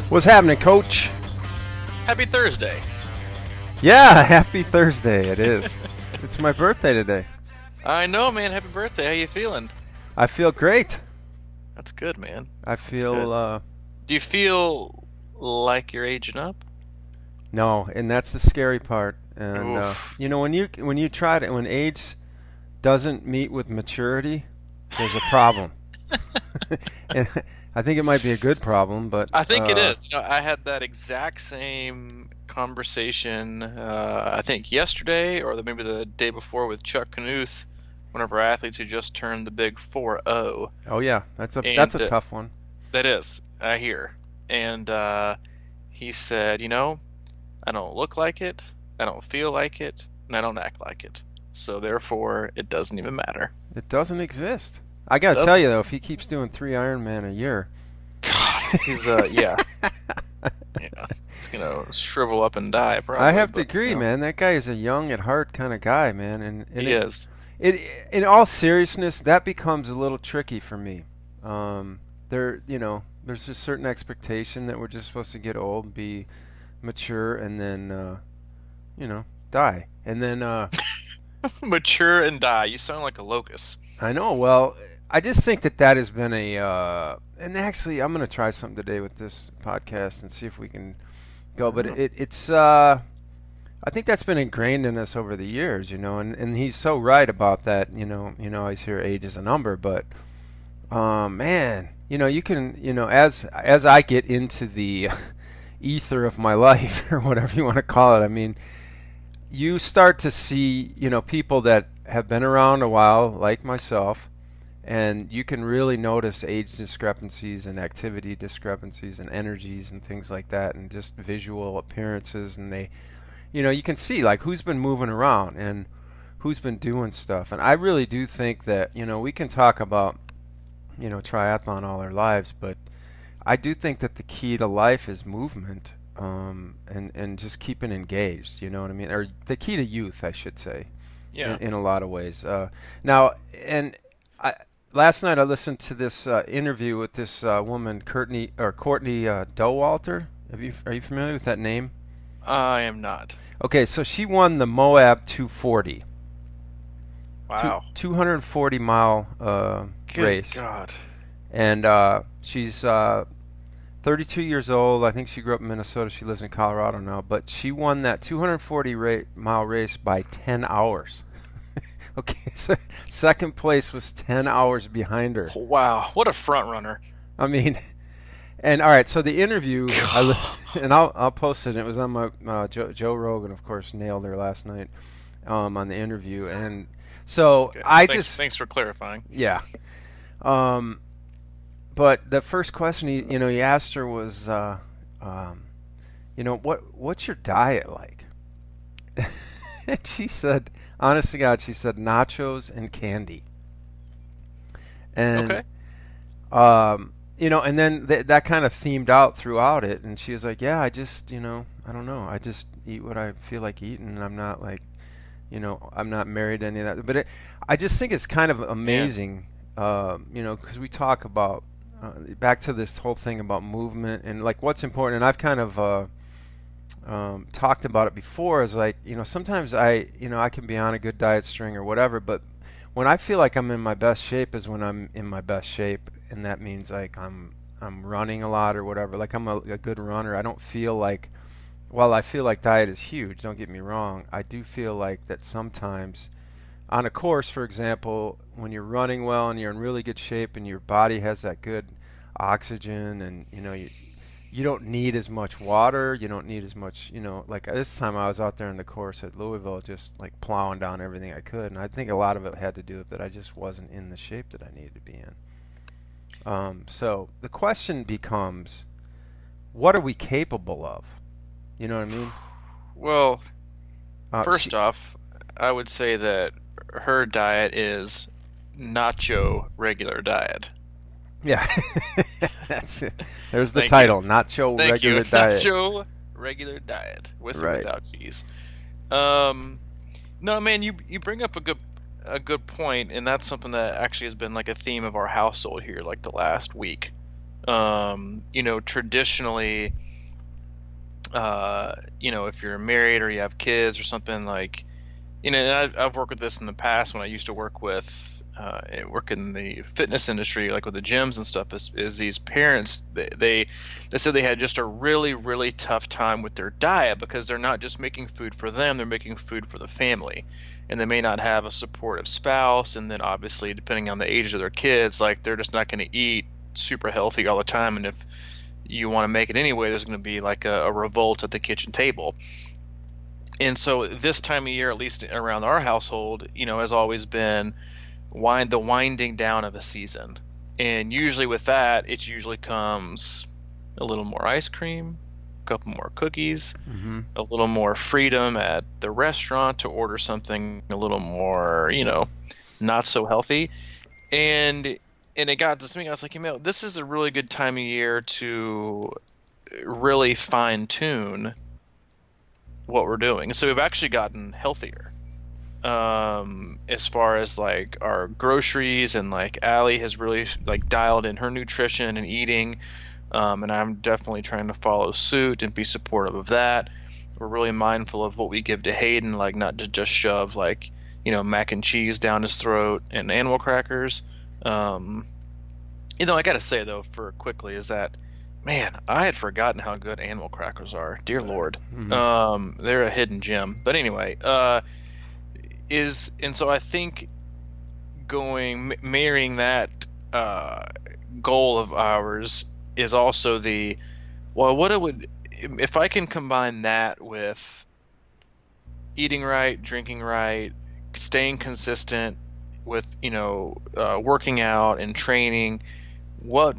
What's happening, Coach? Happy Thursday. Yeah, happy Thursday. It is. It's my birthday today. I know, man. Happy birthday. How you feeling? I feel great. That's good, man. I That's feel, good. Do you feel like you're aging up? no, and that's the scary part. And, Oof. when you try to, when age doesn't meet with maturity, there's a problem. And I think it might be a good problem, but, I think it is. I had that exact same conversation, I think yesterday or maybe the day before with Chuck Knuth, one of our athletes who just turned the big 4-0. oh yeah, that's a And tough one. that is, I hear. And he said, I don't look like it, I don't feel like it, and I don't act like it. So therefore, it doesn't even matter. It doesn't exist. I gotta tell you though, if he keeps doing 3 Ironman a year, God, he's yeah, he's gonna shrivel up and die probably. I have to but, agree, man. That guy is a young at heart kind of guy, man. And He is. in all seriousness, that becomes a little tricky for me. There's a certain expectation that we're just supposed to get old, be mature, and then, die. And then, Mature and die. You sound like a locust. I know. Well, I just think that has been and actually, I'm gonna try something today with this podcast and see if we can go. But it's I think that's been ingrained in us over the years, and he's so right about that. I always hear age is a number, but man, you can, as I get into the ether of my life or whatever you want to call it, I mean, you start to see, people that have been around a while, like myself, and you can really notice age discrepancies and activity discrepancies and energies and things like that, and just visual appearances, and you can see like who's been moving around and who's been doing stuff. And I really do think that, we can talk about, triathlon all our lives, but I do think that the key to life is movement, and just keeping engaged, you know what I mean? Or the key to youth, I should say, Yeah. in a lot of ways. Now, last night I listened to this interview with this woman, Courtney Dauwalter. Are you familiar with that name? I am not. Okay, so she won the Moab 240. Wow. 240 mile Good race. God. And she's 32 years old. I think she grew up in Minnesota. She lives in Colorado now. But she won that 240 mile race by 10 hours. Okay, so second place was 10 hours behind her. Wow. What a front runner. I mean, and all right, so the interview, and I'll post it. It was on my Joe Rogan, of course, nailed her last night on the interview. And so okay. Thanks for clarifying. Yeah. But the first question he asked her was, what's your diet like? And she said, honest to God, she said nachos and candy. And, Okay. and then that kind of themed out throughout it. And she was like, yeah, I just, I don't know. I just eat what I feel like eating. And I'm not like, I'm not married to any of that. But I just think it's kind of amazing, because we talk about, back to this whole thing about movement and like what's important. And I've kind of talked about it before, is like, sometimes I can be on a good diet string or whatever, but when I feel like I'm in my best shape is when I'm in my best shape, and that means like I'm running a lot or whatever. Like I'm a good runner. I don't feel like, while I feel like diet is huge, don't get me wrong, I do feel like that sometimes on a course, for example, when you're running well and you're in really good shape and your body has that good oxygen, and you don't need as much water, you don't need as much, like this time I was out there in the course at Louisville just like plowing down everything I could, and I think a lot of it had to do with that I just wasn't in the shape that I needed to be in. So the question becomes, what are we capable of? You know what I mean? Well, first off, I would say that her diet is nacho regular diet. Yeah. There's the title, nacho regular diet. Nacho regular diet, with or without cheese. No, man, you bring up a good point, and that's something that actually has been like a theme of our household here, like the last week. Traditionally, if you're married or you have kids or something, like, and I've worked with this in the past when I used to work in the fitness industry, like with the gyms and stuff, is these parents, they said they had just a really, really tough time with their diet because they're not just making food for them, they're making food for the family. And they may not have a supportive spouse, and then obviously depending on the age of their kids, like they're just not going to eat super healthy all the time. And if you want to make it anyway, there's going to be like a revolt at the kitchen table. And so this time of year, at least around our household, has always been the winding down of a season. And usually with that, it usually comes a little more ice cream, a couple more cookies, a little more freedom at the restaurant to order something a little more, not so healthy. And it got to me, I was like, this is a really good time of year to really fine tune what we're doing. So we've actually gotten healthier. As far as like our groceries, and like Allie has really like dialed in her nutrition and eating. And I'm definitely trying to follow suit and be supportive of that. We're really mindful of what we give to Hayden, like not to just shove like, mac and cheese down his throat and animal crackers. I gotta say though, for quickly, is that, man, I had forgotten how good animal crackers are. Dear Lord. They're a hidden gem. But anyway, so I think marrying that goal of ours is also if I can combine that with eating right, drinking right, staying consistent with, working out and training, what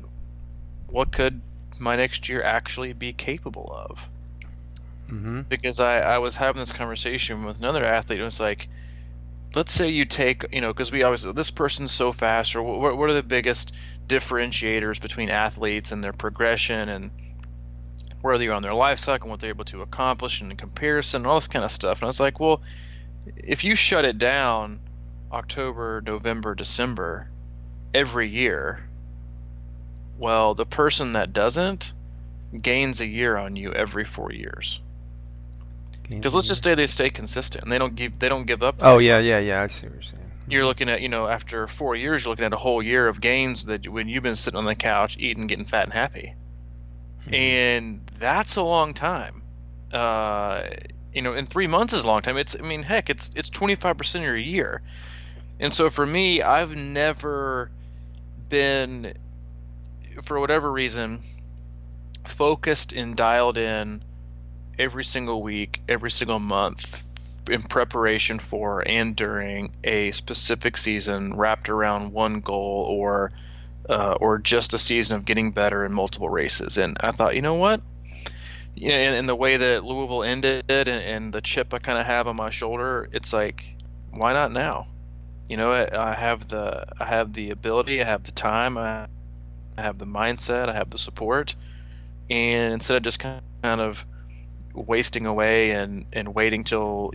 could my next year actually be capable of? Because I was having this conversation with another athlete, and it was like, let's say you take, because we always, this person's so fast, or what are the biggest differentiators between athletes and their progression, and where they are on their life cycle, and what they're able to accomplish in comparison, all this kind of stuff. And I was like, well, if you shut it down October, November, December every year, well, the person that doesn't gains a year on you every 4 years. Because let's just say they stay consistent and they don't give up. Oh yeah, I see what you're saying. You're looking at, after 4 years, you're looking at a whole year of gains that when you've been sitting on the couch eating, getting fat and happy. And that's a long time. And 3 months is a long time. It's 25% of your year. And so for me, I've never been, for whatever reason, focused and dialed in every single week, every single month in preparation for and during a specific season wrapped around one goal, or just a season of getting better in multiple races. And I thought, you know what? In the way that Louisville ended, and the chip I kind of have on my shoulder, it's like, why not now? I have the ability, I have the time, I have the mindset, I have the support, and instead of just kind of wasting away and waiting till,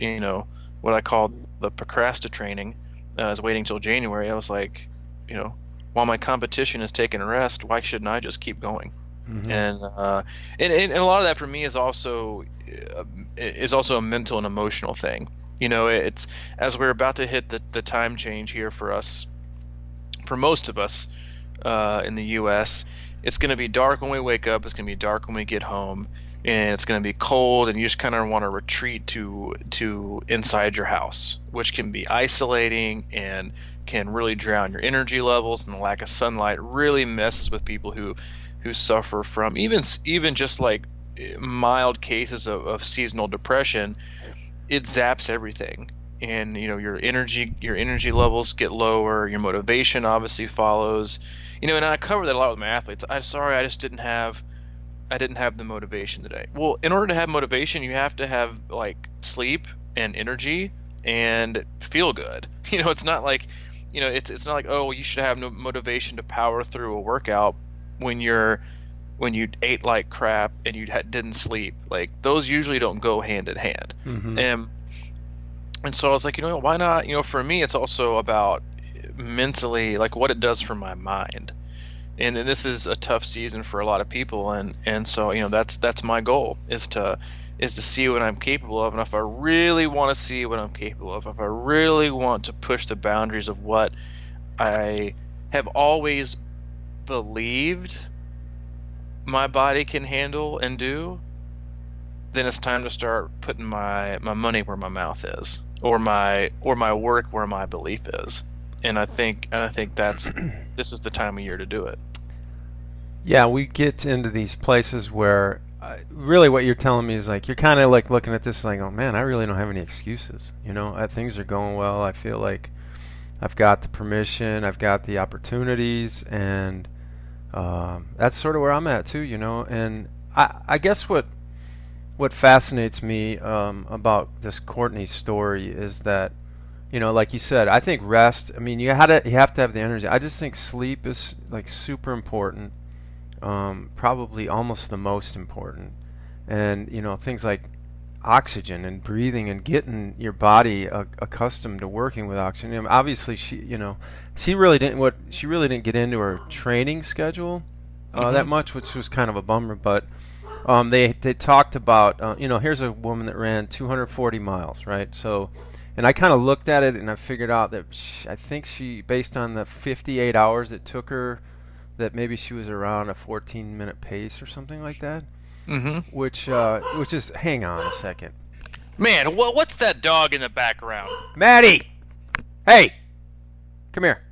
what I call the procrastinating, is waiting till January, I was like, while my competition is taking a rest, why shouldn't I just keep going? And a lot of that for me is also a mental and emotional thing. It's, as we're about to hit the time change here for us, for most of us in the U.S., it's going to be dark when we wake up, it's going to be dark when we get home, and it's going to be cold, and you just kind of want to retreat to inside your house, which can be isolating and can really drown your energy levels, and the lack of sunlight really messes with people who suffer from even just like mild cases of seasonal depression. It zaps everything, and your energy levels get lower, your motivation obviously follows. And I cover that a lot with my athletes. I just didn't have the motivation today. Well, in order to have motivation, you have to have like sleep and energy and feel good. It's not like, it's not like, oh, you should have no motivation to power through a workout when you ate like crap and you didn't sleep. Like, those usually don't go hand in hand. And so I was like, why not? For me, it's also about mentally, like what it does for my mind. and this is a tough season for a lot of people, and so that's my goal is to see what I'm capable of, and if I really want to see what I'm capable of, if I really want to push the boundaries of what I have always believed my body can handle and do, then it's time to start putting my money where my mouth is, or my work where my belief is. And I think this is the time of year to do it. Yeah, we get into these places where really what you're telling me is like you're kind of like looking at this like, oh man, I really don't have any excuses. Things are going well. I feel like I've got the permission, I've got the opportunities, and that's sort of where I'm at too. And I guess what fascinates me about this Courtney story is that, like you said, I think rest. I mean, you have to have the energy. I just think sleep is like super important, probably almost the most important. And things like oxygen and breathing and getting your body accustomed to working with oxygen. Obviously, she really didn't get into her training schedule that much, which was kind of a bummer, but. They talked about, here's a woman that ran 240 miles, right? So, and I kind of looked at it and I figured out that I think she, based on the 58 hours it took her, that maybe she was around a 14-minute pace or something like that. Mm-hmm. Which is, hang on a second. Man, what's that dog in the background? Maddie! Hey! Come here.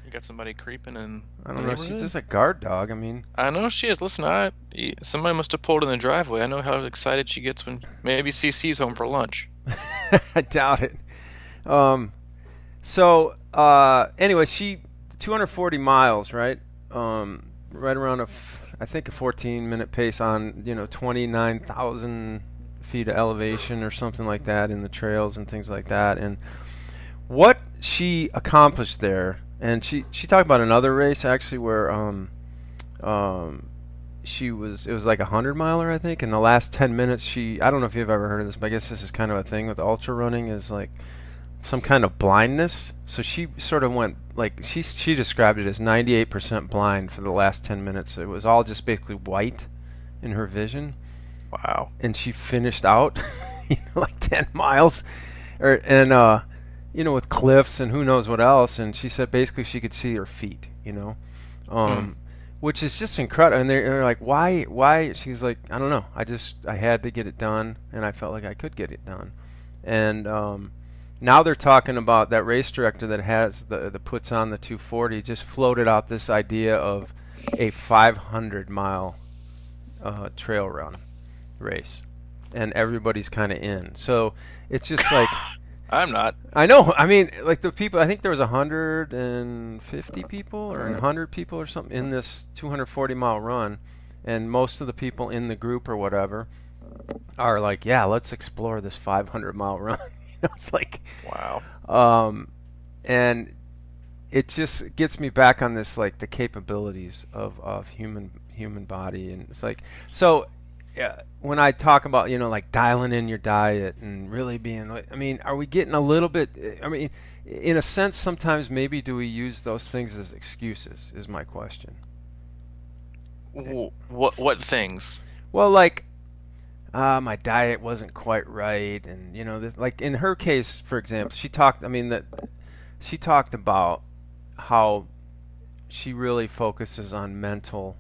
You got somebody creeping in. I don't know. She's just a guard dog. I mean, I know she is. Listen, somebody must have pulled in the driveway. I know how excited she gets when maybe CC's home for lunch. I doubt it. Anyway, she 240 miles, right? Right around I think a 14-minute pace on 29,000 feet of elevation or something like that in the trails and things like that. And what she accomplished there. And she talked about another race actually where it was like a 100-miler, I think. In the last 10 minutes, I don't know if you've ever heard of this, but I guess this is kind of a thing with ultra running, is like some kind of blindness. So she sort of went like she described it as 98% blind for the last 10 minutes. It was all just basically white in her vision. Wow. And she finished out like 10 miles with cliffs and who knows what else, and she said basically she could see her feet, which is just incredible. And they're like, why? She's like, I don't know. I had to get it done, and I felt like I could get it done. And now they're talking about that race director that has the puts on the 240 just floated out this idea of a 500-mile trail run race, and everybody's kind of in. So it's just like. I'm not. I know. I mean, like the people, I think there was 150 people or 100 people or something in this 240-mile run, and most of the people in the group or whatever are like, yeah, let's explore this 500-mile run. It's like, wow. And it just gets me back on this, like the capabilities of human body, and it's like, so. Yeah, when I talk about, like dialing in your diet and really being, I mean, are we getting a little bit, I mean, in a sense, sometimes maybe do we use those things as excuses is my question. What things? Well, like, my diet wasn't quite right. And, like in her case, for example, she talked about how she really focuses on mental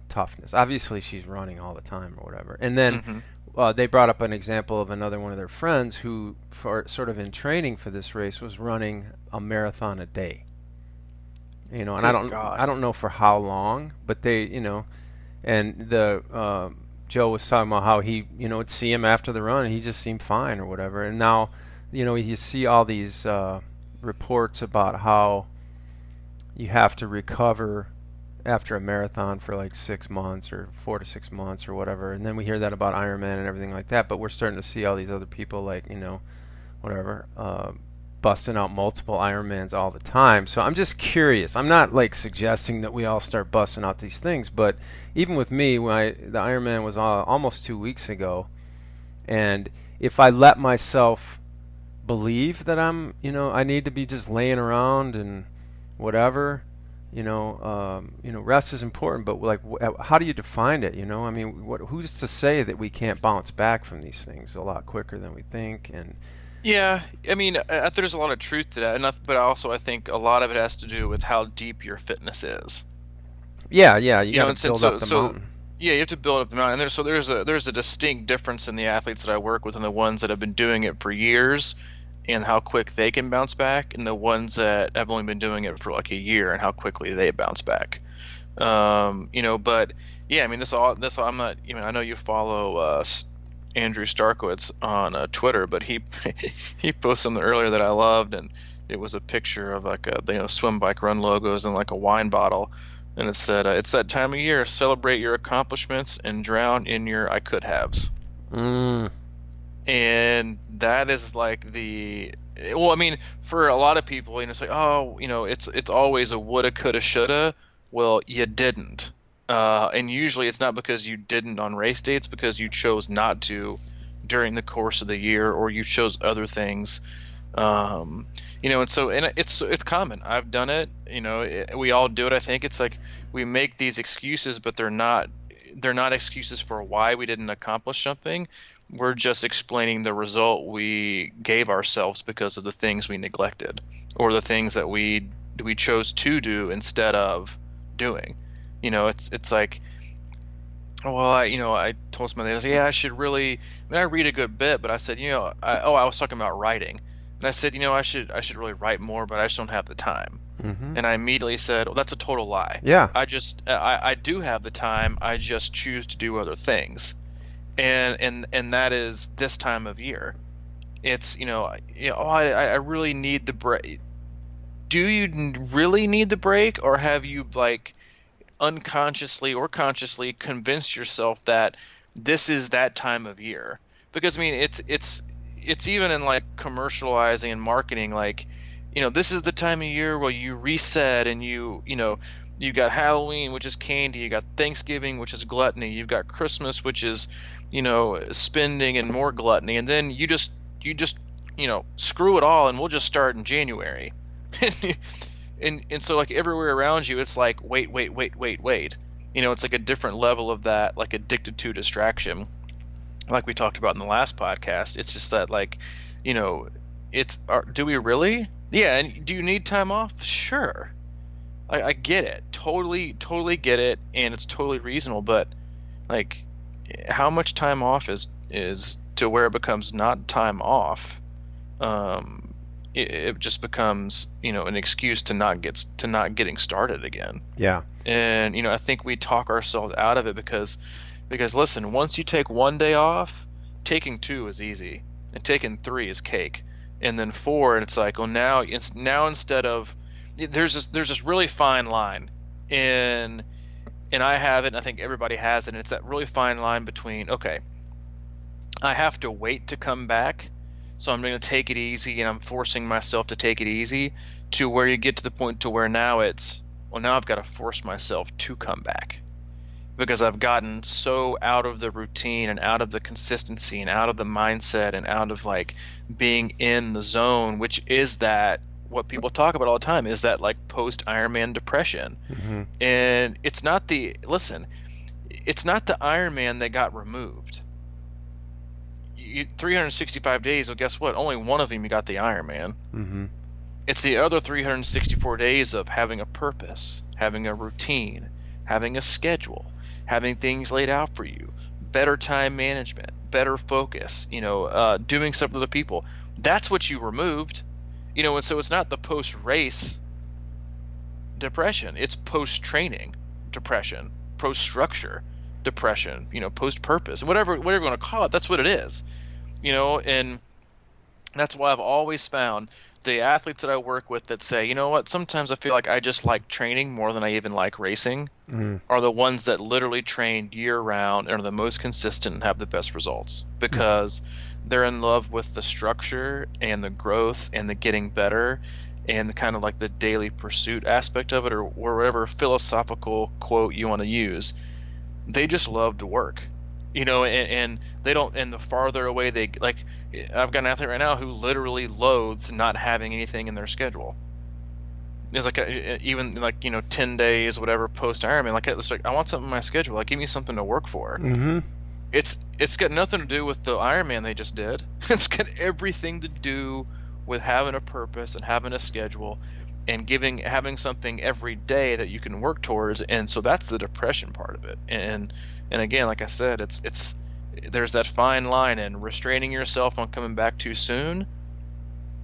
toughness. Obviously, she's running all the time or whatever. And then they brought up an example of another one of their friends who, for sort of in training for this race, was running a marathon a day. And I don't know for how long, but they, and the Joe was talking about how he, would see him after the run and he just seemed fine or whatever. And now, you see all these reports about how you have to recover after a marathon for like 6 months or 4 to 6 months or whatever. And then we hear that about Ironman and everything like that, but we're starting to see all these other people like, whatever, busting out multiple Ironmans all the time. So I'm just curious. I'm not like suggesting that we all start busting out these things, but even with me, when the Ironman was almost 2 weeks ago, and if I let myself believe that I'm, I need to be just laying around and whatever, rest is important, but like, how do you define it? I mean, who's to say that we can't bounce back from these things a lot quicker than we think? And Yeah, I mean, there's a lot of truth to that, but also I think a lot of it has to do with how deep your fitness is. yeah, you You know, got and to so, build up so the so mountain. yeah, you have to build up the mountain. And there's a distinct difference in the athletes that I work with and the ones that have been doing it for years and how quick they can bounce back, and the ones that have only been doing it for like a year and how quickly they bounce back. But yeah, I mean, this all. I'm not. I know you follow Andrew Starkowitz on Twitter, but he he posted something earlier that I loved, and it was a picture of like swim, bike, run logos and like a wine bottle, and it said, "It's that time of year. Celebrate your accomplishments and drown in your I could haves." Mm. And that is like well, I mean, for a lot of people, it's like, oh, it's always a woulda, coulda, shoulda. Well, you didn't. And usually it's not because you didn't on race day, it's because you chose not to during the course of the year, or you chose other things. And it's common. I've done it. We all do it. I think it's like we make these excuses, but they're not excuses for why we didn't accomplish something. We're just explaining the result we gave ourselves because of the things we neglected, or the things that we chose to do instead of doing. It's like, well, I told somebody, I said, yeah, I should really. I mean, I read a good bit, but I said, I was talking about writing, and I said, I should really write more, but I just don't have the time. Mm-hmm. And I immediately said, well, that's a total lie. Yeah. I do have the time. I just choose to do other things, and that is this time of year. It's I really need the break. Do you really need the break, or have you like unconsciously or consciously convinced yourself that this is that time of year? Because I mean, it's even in like commercializing and marketing, like, this is the time of year where you reset, and you got Halloween, which is candy, you got Thanksgiving, which is gluttony, you've got Christmas, which is spending and more gluttony, and then you just screw it all and we'll just start in January. And so like everywhere around you, it's like wait. It's like a different level of that, like addicted to distraction, like we talked about in the last podcast. It's just that, like, do we really? Yeah. And do you need time off? Sure. I get it. Totally get it, and it's totally reasonable. But like, how much time off is to where it becomes not time off? It just becomes an excuse to not getting started again. Yeah. And I think we talk ourselves out of it because listen, once you take one day off, taking 2 is easy, and taking 3 is cake, and then 4, and it's like, well, now instead of, there's this really fine line, and I have it, and I think everybody has it, and it's that really fine line between, okay, I have to wait to come back, so I'm going to take it easy, and I'm forcing myself to take it easy, to where you get to the point to where now it's, well, now I've got to force myself to come back, because I've gotten so out of the routine and out of the consistency and out of the mindset and out of like being in the zone, which is that what people talk about all the time, is that like post Ironman depression. Mm-hmm. And it's not the Ironman that got removed. 365 days, well, guess what? Only one of them you got the Ironman. Mm-hmm. It's the other 364 days of having a purpose, having a routine, having a schedule, having things laid out for you, better time management, better focus, doing stuff with other people. That's what you removed. And so it's not the post-race depression. It's post-training depression, post-structure depression, post-purpose, whatever you want to call it. That's what it is, and that's why I've always found the athletes that I work with that say, what, sometimes I feel like I just like training more than I even like racing, are the ones that literally train year-round and are the most consistent and have the best results, because they're in love with the structure and the growth and the getting better and kind of like the daily pursuit aspect of it, or whatever philosophical quote you want to use. They just love to work, and they don't, and the farther away they, like, I've got an athlete right now who literally loathes not having anything in their schedule. is like even like 10 days whatever post Ironman, like it's like I want something in my schedule, like give me something to work for. Mm-hmm. It's got nothing to do with the Ironman they just did. It's got everything to do with having a purpose and having a schedule and having something every day that you can work towards. And so that's the depression part of it. And again, like I said, it's there's that fine line in restraining yourself on coming back too soon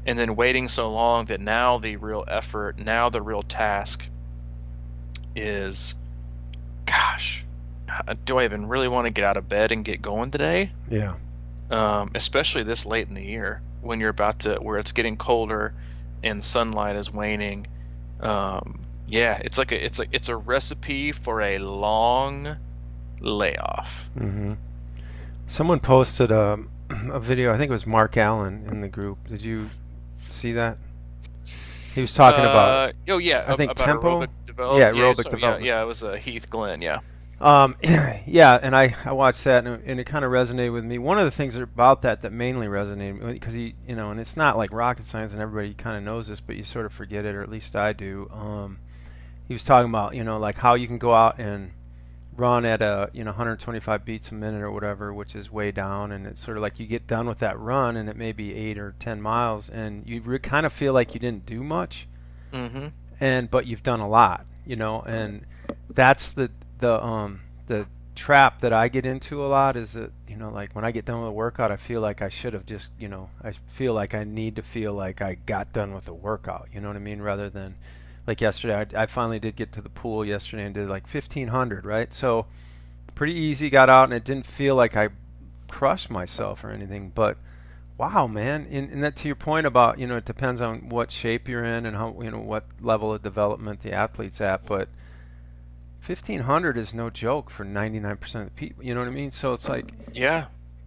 and then waiting so long that now the real effort, now the real task is, gosh, do I even really want to get out of bed and get going today? Yeah. Especially this late in the year when you're where it's getting colder and sunlight is waning. Yeah, it's a recipe for a long layoff. Mm-hmm. Someone posted a video, I think it was Mark Allen in the group. Did you see that? He was talking about, oh yeah, I think about tempo. aerobic development. Yeah, aerobic development. Yeah, it was Heath Glenn. Yeah. Yeah, and I watched that, and it kind of resonated with me. One of the things about that mainly resonated, because he, and it's not like rocket science, and everybody kind of knows this, but you sort of forget it, or at least I do. He was talking about, like how you can go out and run at 125 beats a minute or whatever, which is way down, and it's sort of like you get done with that run, and it may be 8 or 10 miles, and you kind of feel like you didn't do much, but you've done a lot, and that's the trap that I get into a lot is that, like when I get done with a workout, I feel like I should have just, I feel like I need to feel like I got done with the workout, you know what I mean? Rather than like yesterday, I finally did get to the pool yesterday and did like 1,500, right? So pretty easy, got out, and it didn't feel like I crushed myself or anything, but wow, man. And that, to your point about, it depends on what shape you're in and how, what level of development the athlete's at, but 1,500 is no joke for 99% of the people. You know what I mean? So it's like, yeah,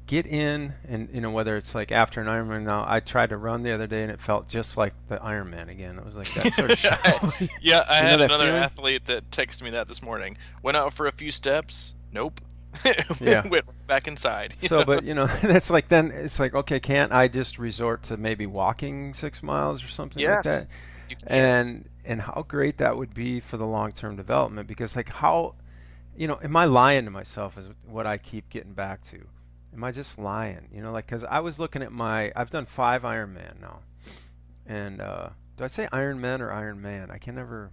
get in, and whether it's like after an Ironman. Now, I tried to run the other day, and it felt just like the Ironman again. It was like that sort of show. Yeah, I had another feeling? athlete that texted me that this morning. Went out for a few steps. Nope. Yeah. Went back inside. So, but that's like, then it's like, okay, can't I just resort to maybe walking 6 miles or something like that? You can. And how great that would be for the long-term development, because like how, am I lying to myself is what I keep getting back to. Am I just lying? Like, because I was looking at I've done 5 Ironman now. And do I say Ironman or Ironman? I can never.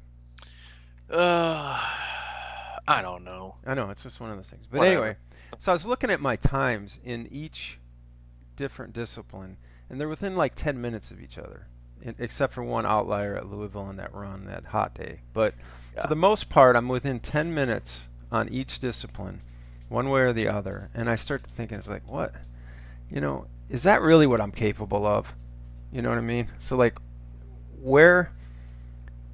I don't know. I know, it's just one of those things. But Whatever. anyway, so I was looking at my times in each different discipline, and they're within like 10 minutes of each other, except for one outlier at Louisville on that run, that hot day. But for the most part, I'm within 10 minutes on each discipline, one way or the other. And I start thinking, it's like, what? Is that really what I'm capable of? You know what I mean? So like, where's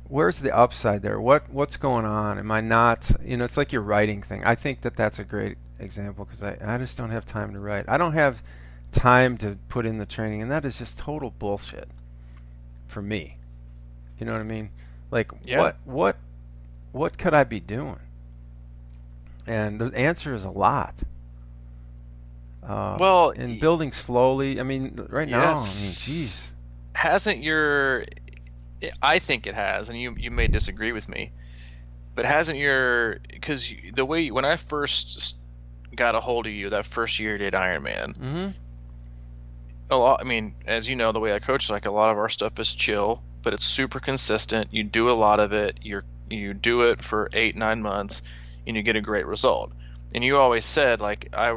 the upside there? What's going on? Am I not, it's like your writing thing. I think that's a great example, because I just don't have time to write. I don't have time to put in the training, and that is just total bullshit for me. You know what I mean? Like, Yeah. what could I be doing? And the answer is a lot. Well, and building slowly. I mean, right now, yes. geez. Hasn't I think it has, and you may disagree with me, but hasn't because the way, when I first got a hold of you that first year you did Ironman, a lot, I mean, as you know, the way I coach, like a lot of our stuff is chill, but it's super consistent. You do a lot of it. You do it for 8-9 months, and you get a great result. And you always said, like, at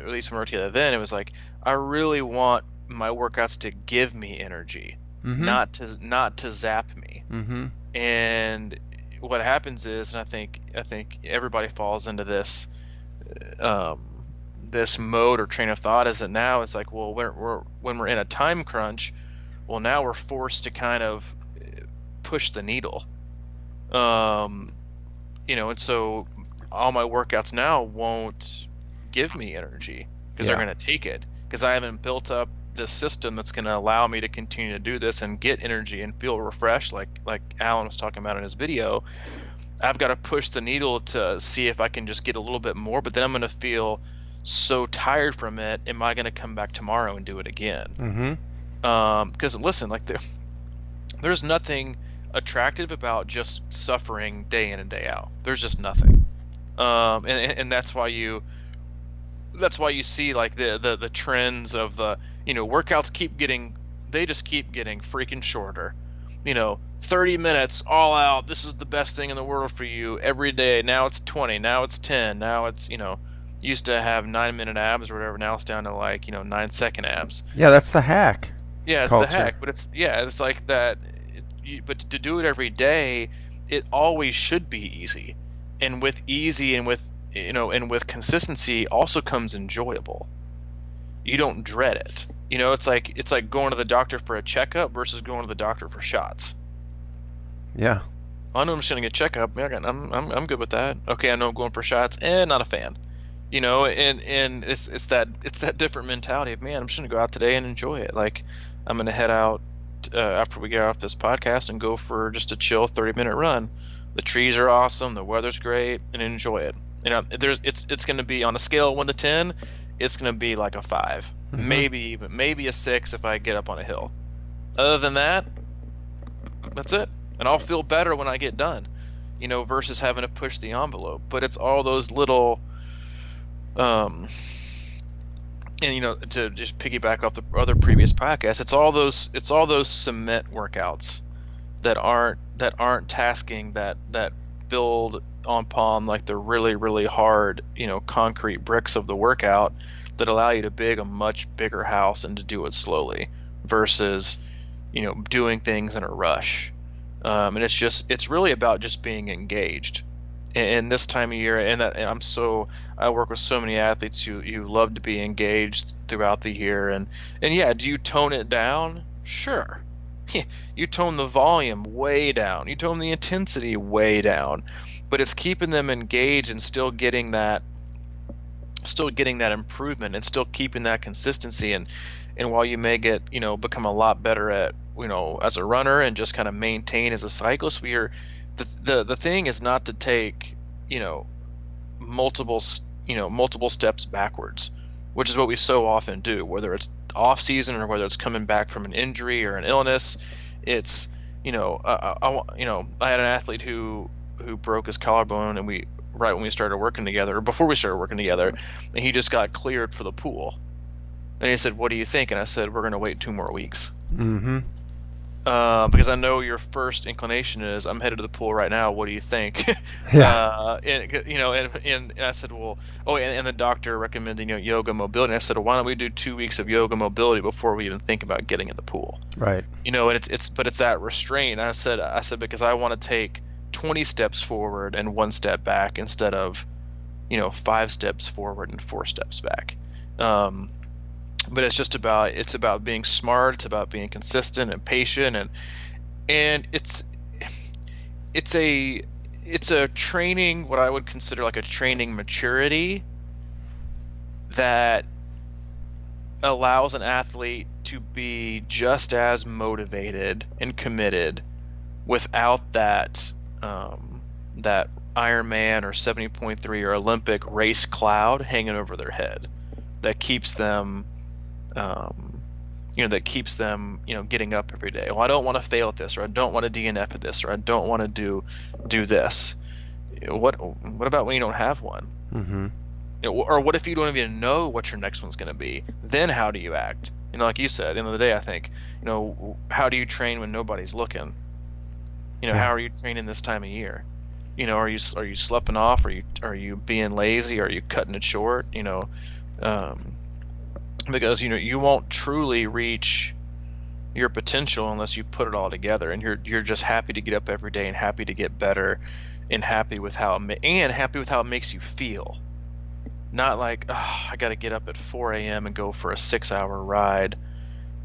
least when we were together then, it was like, I really want my workouts to give me energy, not to zap me. And what happens is, and I think everybody falls into this this mode or train of thought, is that now it's like, well, when we're in a time crunch, well, now we're forced to kind of push the needle, and so all my workouts now won't give me energy because they're going to take it, because I haven't built up this system that's going to allow me to continue to do this and get energy and feel refreshed, like Alan was talking about in his video. I've got to push the needle to see if I can just get a little bit more, but then I'm going to feel so tired from it. Am I going to come back tomorrow and do it again? Because listen, like there's nothing attractive about just suffering day in and day out. There's just nothing. And that's why you see like the trends of the, workouts just keep getting freaking shorter. 30 minutes all out. This is the best thing in the world for you every day. Now it's 20. Now it's 10. Now it's, used to have 9-minute abs or whatever. Now it's down to like, 9-second abs. Yeah, that's the hack. Yeah, it's culture. the hack. But it's like that. But to do it every day, it always should be easy. And with easy and with, and with consistency also comes enjoyable. You don't dread it. It's like going to the doctor for a checkup versus going to the doctor for shots. Yeah. I know I'm just gonna get a checkup. Yeah, I'm good with that. Okay, I know I'm going for shots. Not a fan. And it's that different mentality of, man, I'm just gonna go out today and enjoy it. Like, I'm gonna head out after we get off this podcast and go for just a chill 30-minute run. The trees are awesome, the weather's great, and enjoy it. It's gonna be on a scale of 1 to 10. It's gonna be like a 5, maybe a 6 if I get up on a hill. Other than that, that's it. And I'll feel better when I get done, versus having to push the envelope. But it's all those little, and to just piggyback off the other previous podcasts, it's all those cement workouts that aren't tasking, that build upon like the really, really hard, concrete bricks of the workout that allow you to build a much bigger house and to do it slowly versus, doing things in a rush. And it's really about just being engaged. And this time of year, I work with so many athletes who love to be engaged throughout the year. And yeah, do you tone it down? Sure. You tone the volume way down. You tone the intensity way down. But it's keeping them engaged and still getting that improvement and still keeping that consistency. And while you may become a lot better at, as a runner and just kind of maintain as a cyclist, the thing is not to take, multiple steps backwards, which is what we so often do, whether it's off season or whether it's coming back from an injury or an illness. It's, I had an athlete who broke his collarbone, and right when we started working together, or before we started working together, and he just got cleared for the pool. And he said, "What do you think?" And I said, "We're going to wait 2 more weeks." Mm-hmm. Because I know your first inclination is, "I'm headed to the pool right now. What do you think?" Yeah. And I said, "Well, and the doctor recommended, yoga mobility." And I said, "Well, why don't we do 2 weeks of yoga mobility before we even think about getting in the pool?" Right. And it's that restraint. I said because I want to take 20 steps forward and 1 step back instead of, 5 steps forward and 4 steps back. But it's about being smart. It's about being consistent and patient, and it's a training, what I would consider like a training maturity that allows an athlete to be just as motivated and committed without that Ironman or 70.3 or Olympic race cloud hanging over their head that keeps them getting up every day. Well, I don't want to fail at this, or I don't want to DNF at this, or I don't want to do this. What about when you don't have one? Mm-hmm. Or what if you don't even know what your next one's going to be? Then how do you act? Like you said, at the end of the day, I think, how do you train when nobody's looking? How are you training this time of year? Are you sloughing off? Are you being lazy? Are you cutting it short? Because you won't truly reach your potential unless you put it all together, and you're just happy to get up every day and happy to get better and happy with how it makes you feel. Not like, oh, I got to get up at 4 a.m. and go for a 6-hour ride.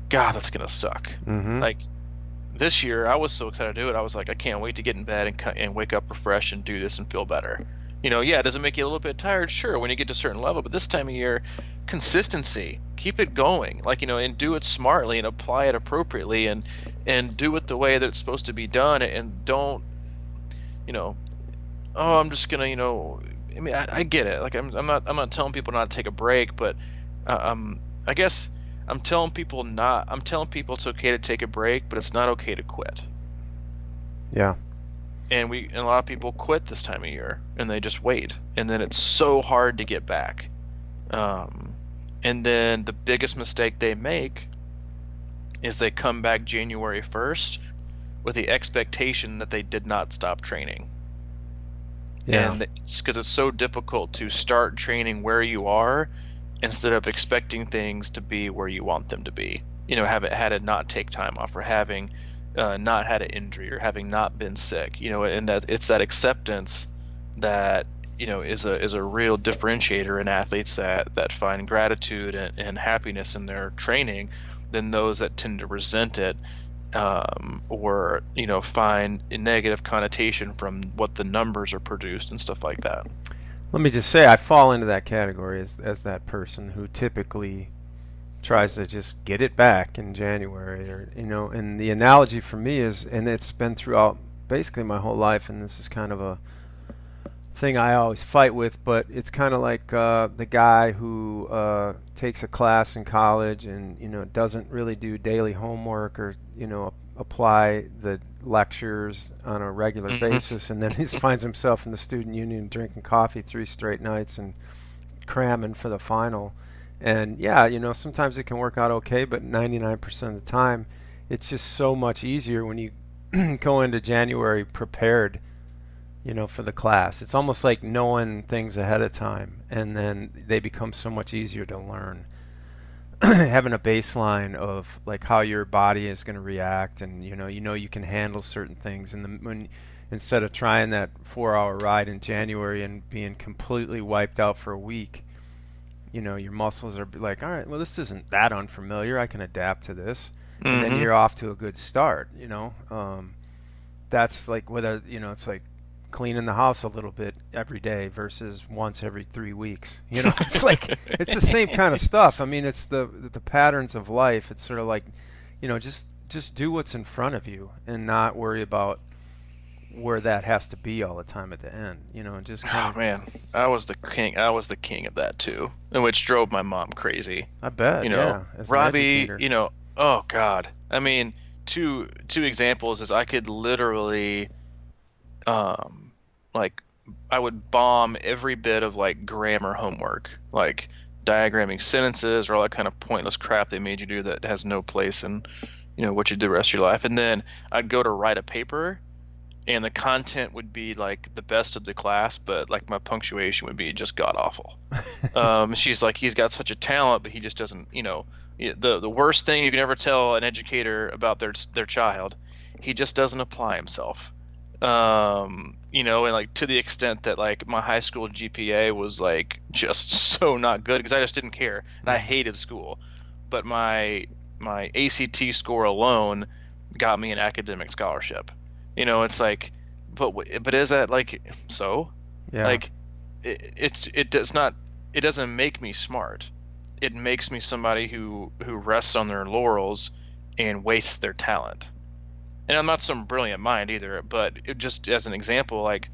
God, that's gonna suck. Mm-hmm. Like this year, I was so excited to do it. I was like, I can't wait to get in bed and wake up refreshed and do this and feel better. Does it make you a little bit tired? Sure, when you get to a certain level. But this time of year, consistency, keep it going. And do it smartly and apply it appropriately and do it the way that it's supposed to be done. And don't, I'm just gonna, I get it. Like I'm not telling people not to take a break, but I guess I'm telling people it's okay to take a break, but it's not okay to quit. Yeah. And a lot of people quit this time of year and they just wait, and then it's so hard to get back. Um, and then the biggest mistake they make is they come back January 1st with the expectation that they did not stop training. Yeah. And it's because it's so difficult to start training where you are instead of expecting things to be where you want them to be. Have it had it not take time off, or having not had an injury, or having not been sick. And that it's that acceptance that is a real differentiator in athletes that find gratitude and happiness in their training than those that tend to resent it, or find a negative connotation from what the numbers are produced and stuff like that. Let me just say, I fall into that category as that person who typically tries to just get it back in January, or and the analogy for me is, and it's been throughout basically my whole life, and this is kind of a thing I always fight with, but it's kind of like the guy who takes a class in college and doesn't really do daily homework, or apply the lectures on a regular basis, and then he finds himself in the student union drinking coffee 3 straight nights and cramming for the final. And yeah, sometimes it can work out okay, but 99% of the time it's just so much easier when you go into January prepared for the class. It's almost like knowing things ahead of time, and then they become so much easier to learn. Having a baseline of like how your body is going to react, and you can handle certain things, and instead of trying that 4-hour ride in January and being completely wiped out for a week, your muscles are like, all right, well, this isn't that unfamiliar, I can adapt to this. And then you're off to a good start. That's like whether it's like cleaning the house a little bit every day versus once every 3 weeks. It's like it's the same kind of stuff. I mean, it's the patterns of life. It's sort of like, just do what's in front of you and not worry about where that has to be all the time at the end. Just kind of. Oh man, I was the king of that too, and which drove my mom crazy. I bet. Yeah. As an Robbie, educator. oh God. I mean, two examples is I could literally like I would bomb every bit of like grammar homework, like diagramming sentences or all that kind of pointless crap they made you do that has no place in what you do the rest of your life. And then I'd go to write a paper, and the content would be like the best of the class, but like my punctuation would be just god awful. She's like, he's got such a talent, but he just doesn't. The worst thing you can ever tell an educator about their child, he just doesn't apply himself. And like to the extent that like my high school GPA was like just so not good because I just didn't care and I hated school, but my ACT score alone got me an academic scholarship. It's like, but is that like so? Yeah. Like, it doesn't make me smart. It makes me somebody who rests on their laurels and wastes their talent. And I'm not some brilliant mind either, but just as an example, like,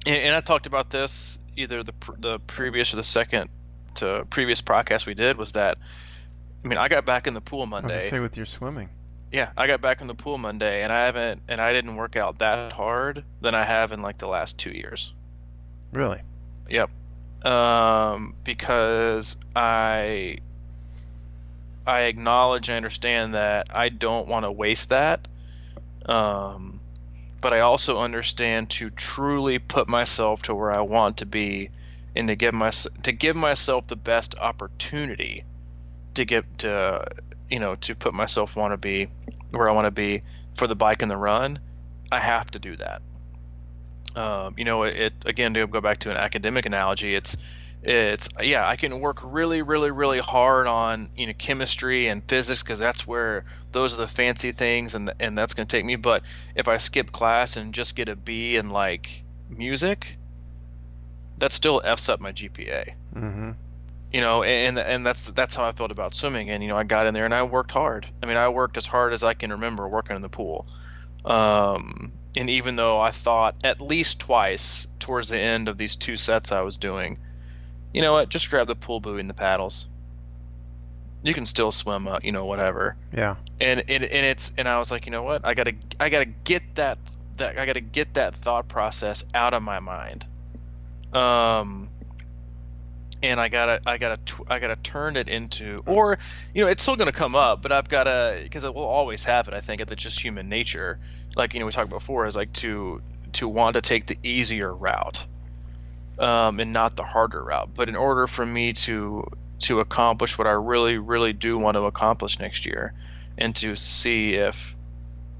and I talked about this either the previous or the second to previous podcast we did, was that, I mean, I got back in the pool I was Monday. gonna say with your swimming. Yeah, I got back in the pool Monday, and I didn't work out that hard than I have in like the last 2 years. Really? Yep. Because I acknowledge and understand that I don't want to waste that. But I also understand to truly put myself to where I want to be, and to give myself the best opportunity to put myself where I want to be for the bike and the run. I have to do that. It again, to go back to an academic analogy, it's yeah, I can work really, really, really hard on chemistry and physics because those are the fancy things, and that's going to take me. But if I skip class and just get a B in like music, that still F's up my GPA. Mm-hmm. And that's how I felt about swimming. And I got in there and I worked hard. I mean, I worked as hard as I can remember working in the pool. And even though I thought at least twice towards the end of these 2 sets I was doing, you know what, just grab the pool buoy and the paddles. You can still swim, whatever. Yeah. And I was like, you know what? I gotta get that thought process out of my mind. And I gotta turn it into, or it's still gonna come up, but I've gotta, because it will always have it. I think it's just human nature. Like we talked before, is like to want to take the easier route, and not the harder route. But in order for me to accomplish what I really really do want to accomplish next year, and to see if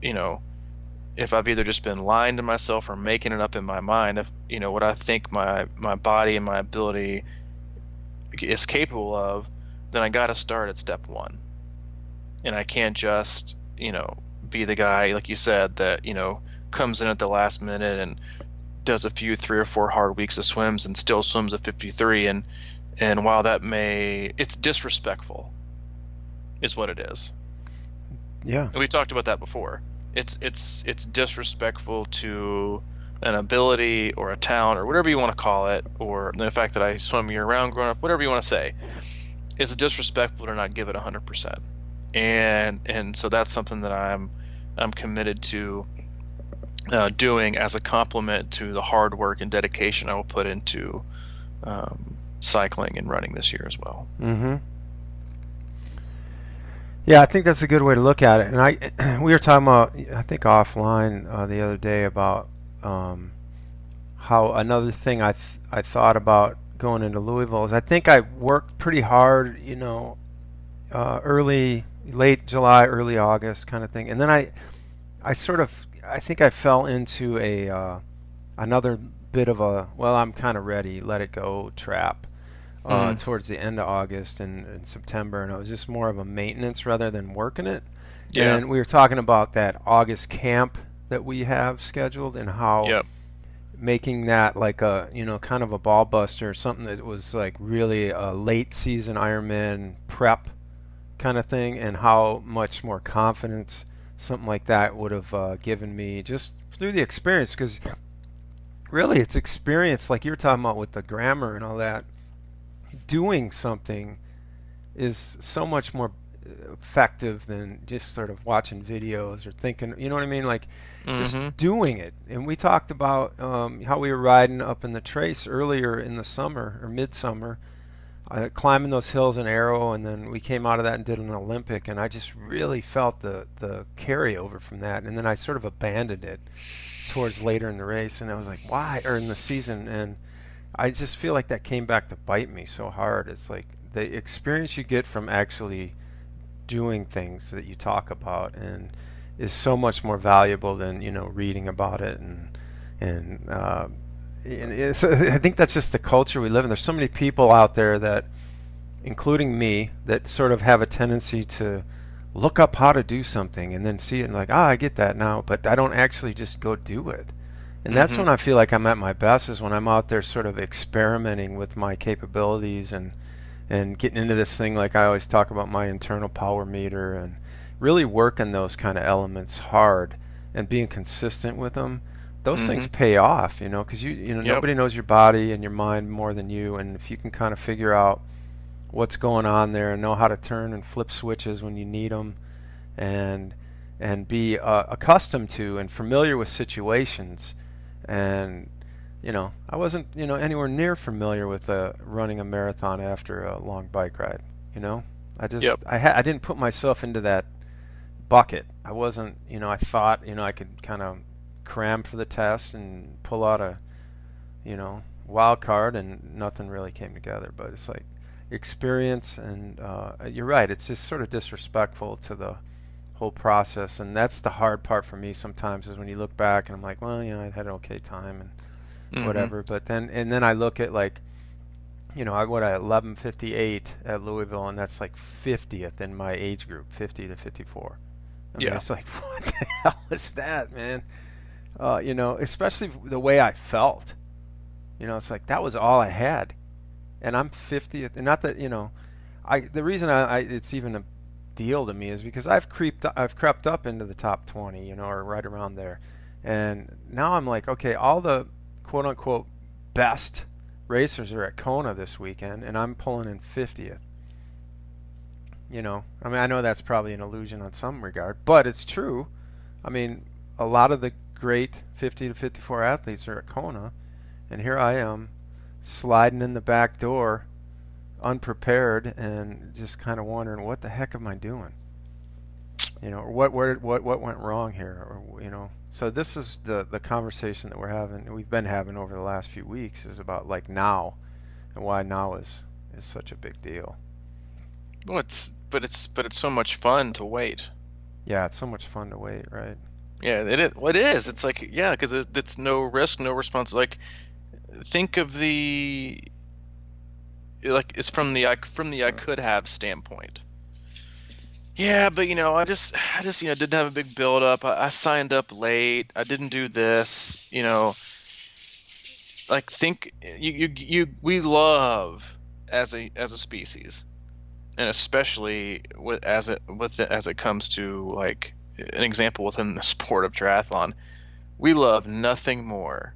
I've either just been lying to myself or making it up in my mind, if what I think my body and my ability is capable of, then I got to start at step one. And I can't just be the guy, like you said, that comes in at the last minute and does a few 3 or 4 hard weeks of swims and still swims a 53. And while it's disrespectful is what it is. Yeah. And we talked about that before. It's disrespectful to an ability or a talent or whatever you want to call it, or the fact that I swim year round growing up, whatever you want to say. It's disrespectful to not give it 100%. And so that's something that I'm committed to doing as a compliment to the hard work and dedication I will put into cycling and running this year as well. Mm-hmm. Yeah, I think that's a good way to look at it. And we were talking about, I think offline the other day, about how another thing I thought about going into Louisville is I think I worked pretty hard, late July, early August kind of thing, and then I think I fell into another bit of a, well, I'm kind of ready, let it go trap. Towards the end of August and September, and it was just more of a maintenance rather than working it. Yeah. And we were talking about that August camp that we have scheduled, and how making that like a kind of a ball buster, something that was like really a late season Ironman prep kind of thing, and how much more confidence something like that would have given me just through the experience. Because really, it's experience, like you were talking about with the grammar and all that. Doing something is so much more effective than just sort of watching videos or thinking, you know what I mean? Like just doing it. And we talked about how we were riding up in the trace earlier in the summer or midsummer, climbing those hills in Arrow, and then we came out of that and did an Olympic, and I just really felt the carryover from that. And then I sort of abandoned it towards later in the race, and I was like, why? Or in the season, and I just feel like that came back to bite me so hard. It's like the experience you get from actually doing things that you talk about and is so much more valuable than reading about it, and it's, I think that's just the culture we live in. There's so many people out there that, including me, that sort of have a tendency to look up how to do something and then see it and like, I get that now, but I don't actually just go do it. And that's when I feel like I'm at my best, is when I'm out there sort of experimenting with my capabilities and getting into this thing, like I always talk about my internal power meter, and really working those kind of elements hard and being consistent with them. Those things pay off, because nobody knows your body and your mind more than you, and if you can kind of figure out what's going on there and know how to turn and flip switches when you need them, and be accustomed to and familiar with situations. And I wasn't anywhere near familiar with running a marathon after a long bike ride. I just I didn't put myself into that bucket. I wasn't I thought I could kind of cram for the test and pull out a wild card, and nothing really came together. But it's like experience, and you're right, it's just sort of disrespectful to the whole process, and that's the hard part for me sometimes, is when you look back and I'm like, well, I had an okay time and whatever, but then I look at, like, I 11:58 at Louisville, and that's like 50th in my age group, 50 to 54. I mean, it's like, what the hell is that, man? Especially the way I felt. It's like that was all I had, and I'm 50th, and not that the reason it's even a deal to me is because I've crept up into the top 20, or right around there, and now I'm like, okay, all the quote unquote best racers are at Kona this weekend, and I'm pulling in 50th. You know, I mean, I know that's probably an illusion on some regard, but it's true. I mean, a lot of the great 50 to 54 athletes are at Kona, and here I am sliding in the back door unprepared and just kind of wondering what the heck am I doing? You know, what went wrong here, or you know. So this is the conversation that we've been having over the last few weeks is about like now and why now is such a big deal. Well, it's so much fun to wait. Yeah, it's so much fun to wait, right? Yeah, it is. Well, it is. It's like, yeah, because it's no risk, no response. Like, think of it's from the I could have standpoint. Yeah, but I just didn't have a big build up. I signed up late. I didn't do this. Like think we love as a species, and especially as it comes to like an example within the sport of triathlon, we love nothing more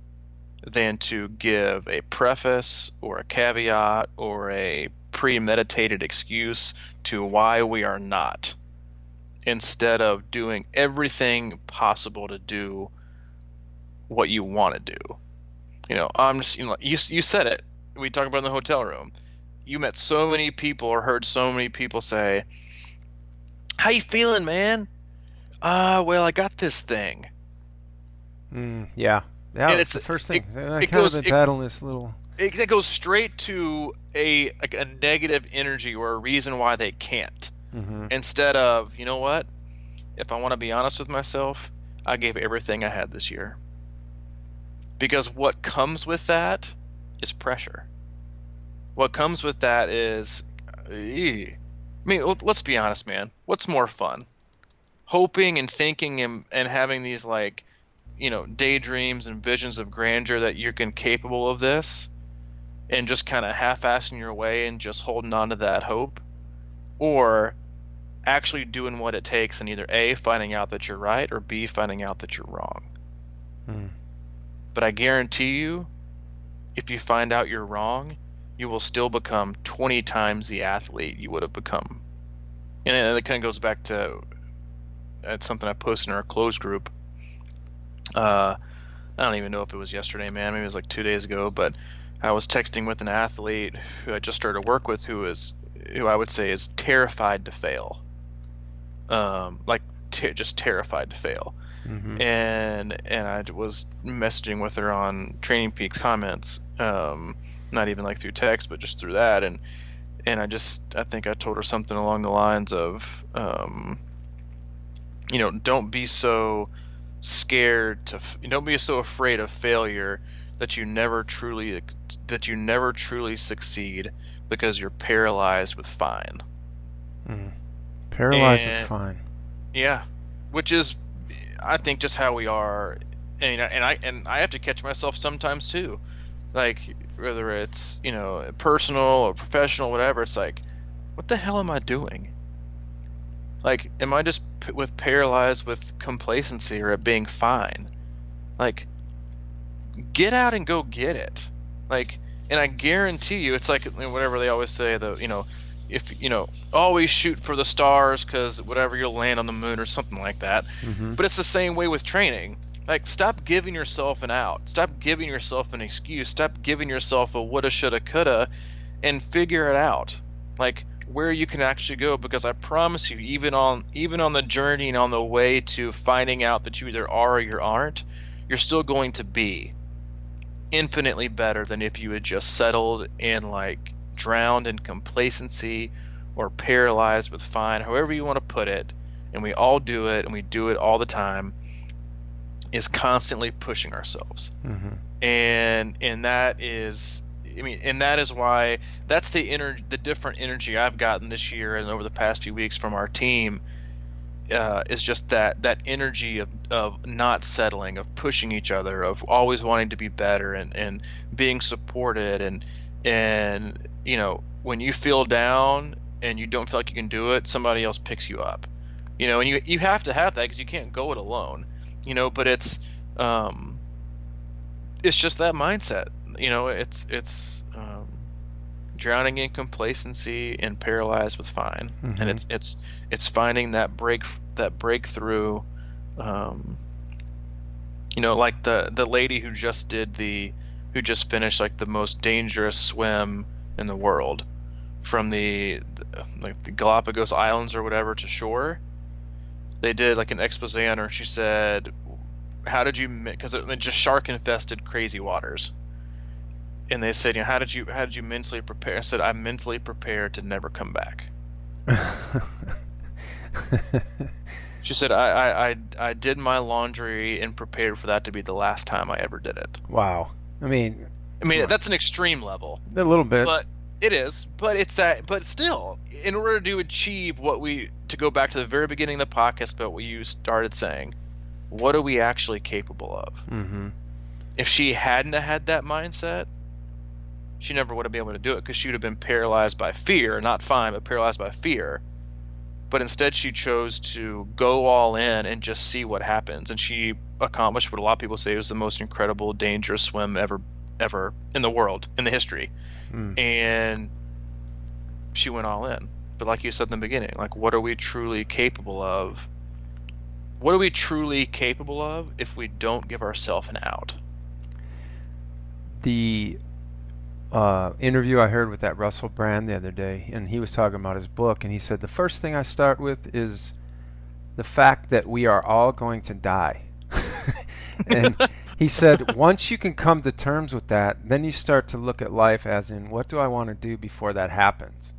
than to give a preface or a caveat or a premeditated excuse to why we are not, instead of doing everything possible to do what you want to do. I'm just, you said it. We talked about in the hotel room. You met so many people or heard so many people say, "How you feeling, man?" Well, I got this thing. Yeah. Yeah, and it's the first thing. I it kind goes of been battling this little. It goes straight to a negative energy or a reason why they can't. Mm-hmm. Instead of, you know what? If I want to be honest with myself, I gave everything I had this year. Because what comes with that is pressure. What comes with that is, I mean, let's be honest, man. What's more fun? Hoping and thinking and having these like, daydreams and visions of grandeur that you're capable of this, and just kind of half-assing your way and just holding on to that hope, or actually doing what it takes and either A, finding out that you're right, or B, finding out that you're wrong. But I guarantee you, if you find out you're wrong, you will still become 20 times the athlete you would have become. And it kind of goes back to something I posted in our closed group. I don't even know if it was yesterday, man. Maybe it was like 2 days ago, but I was texting with an athlete who I just started to work with who I would say is terrified to fail. Just terrified to fail. Mm-hmm. And I was messaging with her on Training Peaks comments, not even like through text, but just through that. And I think I told her something along the lines of, don't be so scared don't be so afraid of failure that you never truly succeed, because you're paralyzed with fine. Paralyzed with fine. Yeah, which is, I think, just how we are, and I have to catch myself sometimes too, like whether it's personal or professional, whatever. It's like, what the hell am I doing? Like, am I just paralyzed with complacency or it being fine? Like, get out and go get it. Like, and I guarantee you, it's like whatever they always say, if always shoot for the stars, because whatever, you'll land on the moon or something like that. Mm-hmm. But it's the same way with training. Like, stop giving yourself an out. Stop giving yourself an excuse. Stop giving yourself a woulda, shoulda, coulda, and figure it out. Like, where you can actually go, because I promise you, even on the journey and on the way to finding out that you either are or you aren't, you're still going to be infinitely better than if you had just settled and like drowned in complacency or paralyzed with fine, however you want to put it. And we all do it, and we do it all the time, is constantly pushing ourselves. Mm-hmm. And that is, and that is why, that's the different energy I've gotten this year and over the past few weeks from our team, is just that energy of not settling, of pushing each other, of always wanting to be better, and being supported, and when you feel down and you don't feel like you can do it, somebody else picks you up, and you have to have that, because you can't go it alone, but it's just that mindset. It's drowning in complacency and paralyzed with fine. Mm-hmm. And it's finding that breakthrough. Like the lady who just finished like the most dangerous swim in the world, from the Galapagos Islands or whatever to shore. They did like an expose on her. She said, "How did you?" Because it just shark infested crazy waters. And they said, how did you mentally prepare? I said, I'm mentally prepared to never come back. She said, I did my laundry and prepared for that to be the last time I ever did it. Wow. I mean, that's an extreme level. A little bit. But it is. But it's that. But still, in order to achieve to go back to the very beginning of the podcast about what you started saying, what are we actually capable of? Mm-hmm. If she hadn't had that mindset, she never would have been able to do it, because she would have been paralyzed by fear, not fine, but paralyzed by fear. But instead she chose to go all in and just see what happens. And she accomplished what a lot of people say was the most incredible, dangerous swim ever in the world, in the history. And she went all in. But like you said in the beginning, like, what are we truly capable of? What are we truly capable of if we don't give ourselves an out? The interview I heard with that Russell Brand the other day, and he was talking about his book, and he said the first thing I start with is the fact that we are all going to die. And he said once you can come to terms with that, then you start to look at life as in, what do I want to do before that happens?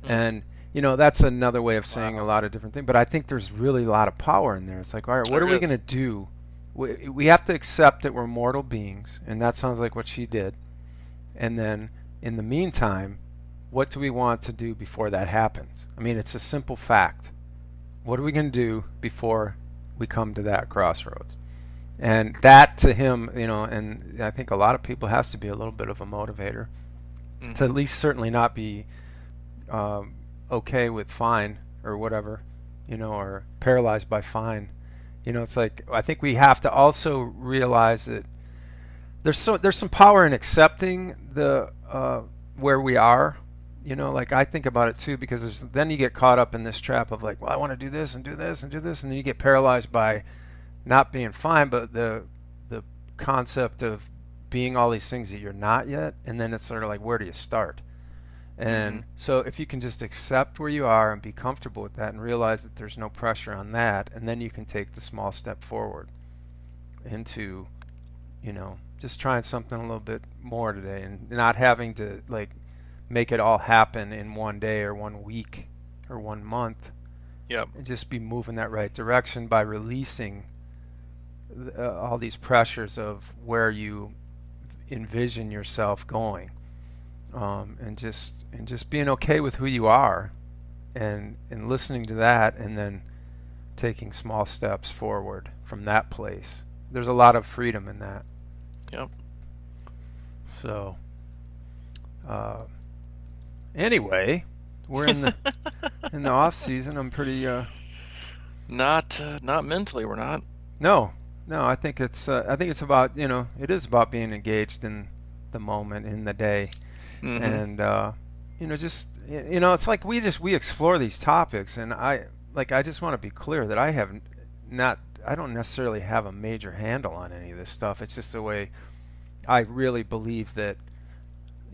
And that's another way of saying a lot of different things, but I think there's really a lot of power in there. It's like, all right, what are we going to do? We have to accept that we're mortal beings, and that sounds like what she did. And then, in the meantime, what do we want to do before that happens? I mean, it's a simple fact. What are we going to do before we come to that crossroads? And that, to him, and I think a lot of people, has to be a little bit of a motivator, to at least certainly not be okay with fine or whatever, or paralyzed by fine. It's like, I think we have to also realize that there's some power in accepting the where we are, like I think about it too, because then you get caught up in this trap of like, well, I want to do this and do this and do this, and then you get paralyzed by not being fine, but the concept of being all these things that you're not yet, and then it's sort of like, where do you start? And so if you can just accept where you are and be comfortable with that and realize that there's no pressure on that, and then you can take the small step forward into, just trying something a little bit more today, and not having to like make it all happen in one day or 1 week or 1 month. Yep. And just be moving that right direction by releasing all these pressures of where you envision yourself going, and just being okay with who you are, and listening to that, and then taking small steps forward from that place. There's a lot of freedom in that. Yep. So, anyway, we're in the off season. I'm pretty not mentally. We're not. No. I think it's about it is about being engaged in the moment, in the day, and just it's like we explore these topics, and I just want to be clear that I don't necessarily have a major handle on any of this stuff. It's just the way I really believe that,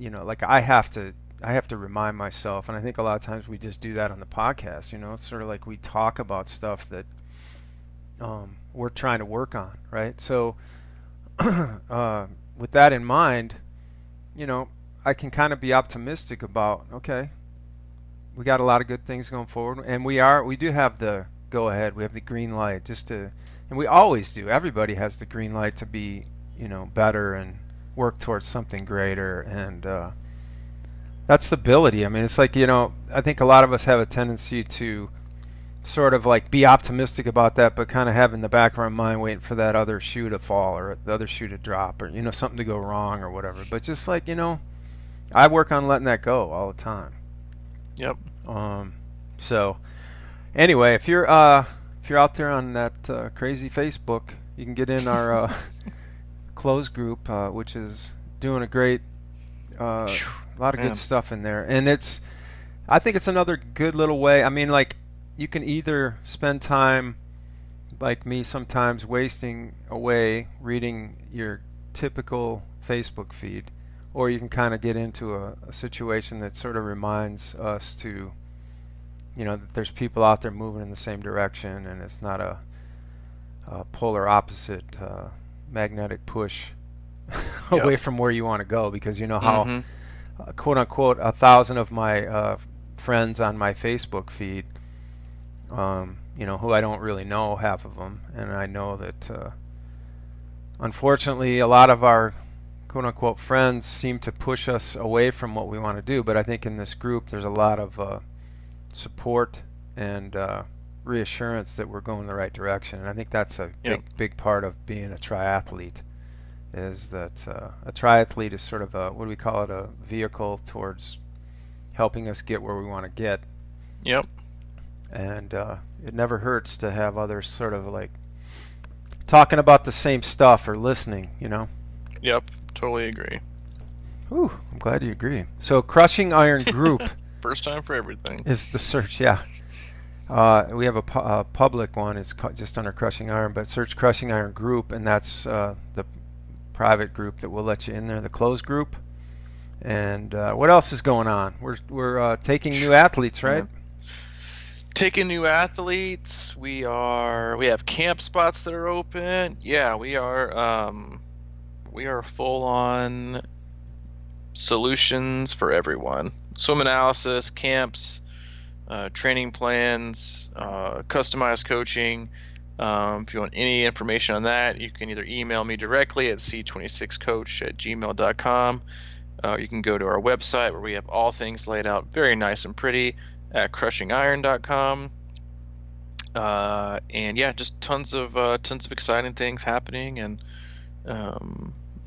I have to remind myself, and I think a lot of times we just do that on the podcast. It's sort of like we talk about stuff that we're trying to work on, right? So with that in mind, I can kind of be optimistic about, okay, we got a lot of good things going forward, and we do have the go ahead, we have the green light, and we always do. Everybody has the green light to be, better and work towards something greater, and that's stability. I mean, it's like, I think a lot of us have a tendency to sort of like be optimistic about that, but kind of have in the back of our mind waiting for that other shoe to fall, or the other shoe to drop, or something to go wrong or whatever. But just like, I work on letting that go all the time. Yep. So anyway, if you're out there on that crazy Facebook, you can get in our closed group, which is doing a great A lot of Man. good stuff in there, and I think it's another good little way. I mean, like, you can either spend time, like me sometimes, wasting away reading your typical Facebook feed, or you can kind of get into a situation that sort of reminds us to, that there's people out there moving in the same direction, and it's not a polar opposite magnetic push away from where you want to go, because you know how, quote unquote, 1,000 of my friends on my Facebook feed, who I don't really know, half of them, and I know that unfortunately a lot of our quote unquote friends seem to push us away from what we want to do. But I think in this group there's a lot of support and reassurance that we're going the right direction, and I think that's a big part of being a triathlete, is that a triathlete is sort of a, what do we call it, a vehicle towards helping us get where we want to get. Yep. And it never hurts to have others sort of like talking about the same stuff or listening, Yep, totally agree. Ooh, I'm glad you agree. So Crushing Iron Group First time for everything is the search, yeah. We have a public one, it's just under Crushing Iron, but search Crushing Iron Group, and that's the private group that will let you in there, the closed group. And what else is going on? We're taking new athletes, right? Yeah. Taking new athletes. We have camp spots that are open. Yeah, we are full on solutions for everyone. Swim analysis, camps, training plans, customized coaching. If you want any information on that, you can either email me directly at c26coach@gmail.com. You can go to our website where we have all things laid out very nice and pretty at crushingiron.com. And yeah, just tons of exciting things happening, and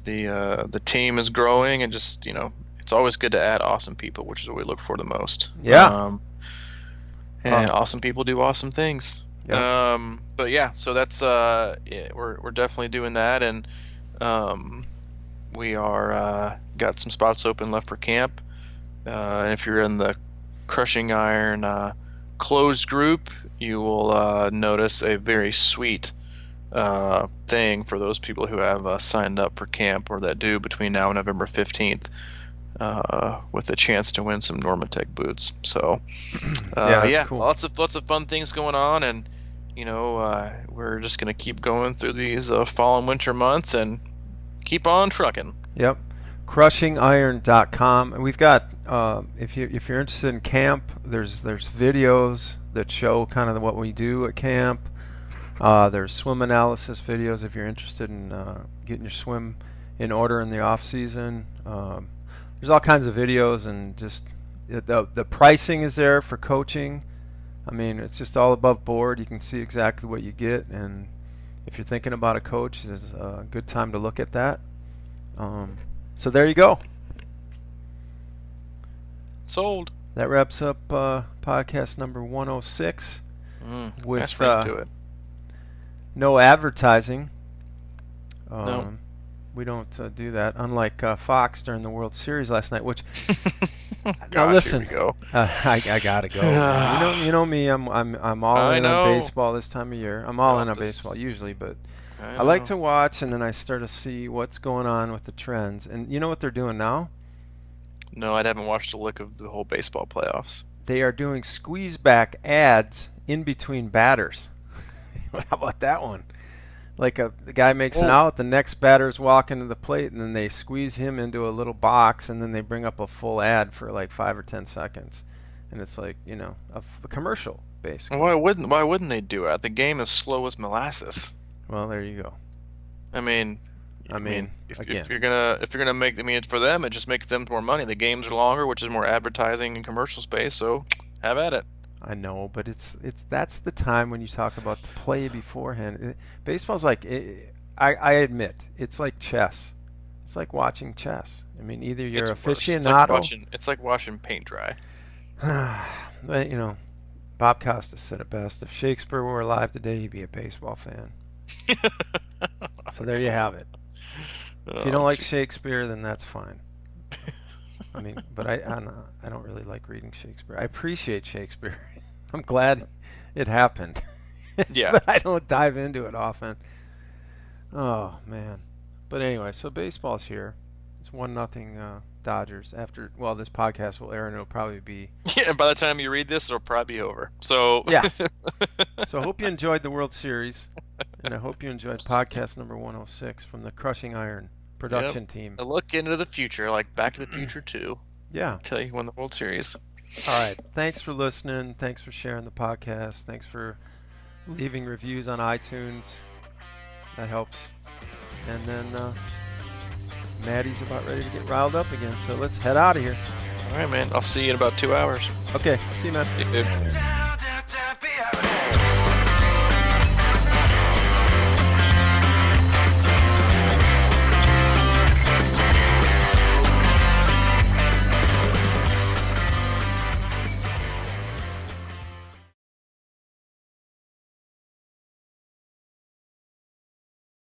the team is growing, and just it's always good to add awesome people, which is what we look for the most. Yeah. And awesome people do awesome things. Yeah. But yeah, so that's we're definitely doing that, and we are got some spots open left for camp. And if you're in the Crushing Iron closed group, you will notice a very sweet thing for those people who have signed up for camp, or that do between now and November 15th, with a chance to win some Normatec boots. So cool. lots of fun things going on, and we're just gonna keep going through these fall and winter months and keep on trucking. Yep. crushingiron.com, and we've got if you're interested in camp, there's videos that show kind of what we do at camp. There's swim analysis videos if you're interested in getting your swim in order in the off season. There's all kinds of videos, and just the pricing is there for coaching. I mean, it's just all above board. You can see exactly what you get, and if you're thinking about a coach, it's a good time to look at that. So there you go. Sold. That wraps up podcast number 106 with that's right to it. No advertising. No. We don't do that, unlike Fox during the World Series last night. Which now listen, here we go. I gotta go. You know me. I'm all in on baseball this time of year. I'm all in on baseball usually, but I like to watch, and then I start to see what's going on with the trends. And you know what they're doing now? No, I haven't watched a lick of the whole baseball playoffs. They are doing squeeze back ads in between batters. How about that one? Like the guy makes an out, the next batter's walking to the plate, and then they squeeze him into a little box, and then they bring up a full ad for like 5 or 10 seconds, and it's like a commercial basically. Why wouldn't they do it? The game is slow as molasses. Well, there you go. I mean, if you're gonna make, for them, it just makes them more money. The games are longer, which is more advertising and commercial space. So have at it. I know, but that's the time when you talk about the play beforehand. Baseball's like, I admit, it's like chess. It's like watching chess. I mean, either you're aficionado. It's like watching paint dry. But, Bob Costas said it best. If Shakespeare were alive today, he'd be a baseball fan. So there you have it. If you don't like Shakespeare, then that's fine. I mean, but I don't really like reading Shakespeare. I appreciate Shakespeare. I'm glad it happened. Yeah. But I don't dive into it often. Oh man. But anyway, so baseball's here. It's 1-0 Dodgers. After this podcast will air and it'll probably be Yeah, and by the time you read this, it'll probably be over. So yeah. So I hope you enjoyed the World Series, and I hope you enjoyed podcast number 106 from the Crushing Iron production team. A look into the future, like Back to the Future 2. Yeah. Tell you who won the World Series. All right. Thanks for listening. Thanks for sharing the podcast. Thanks for leaving reviews on iTunes. That helps. And then Maddie's about ready to get riled up again, so let's head out of here. All right, man. I'll see you in about 2 hours. Okay. See you, man. See you, dude.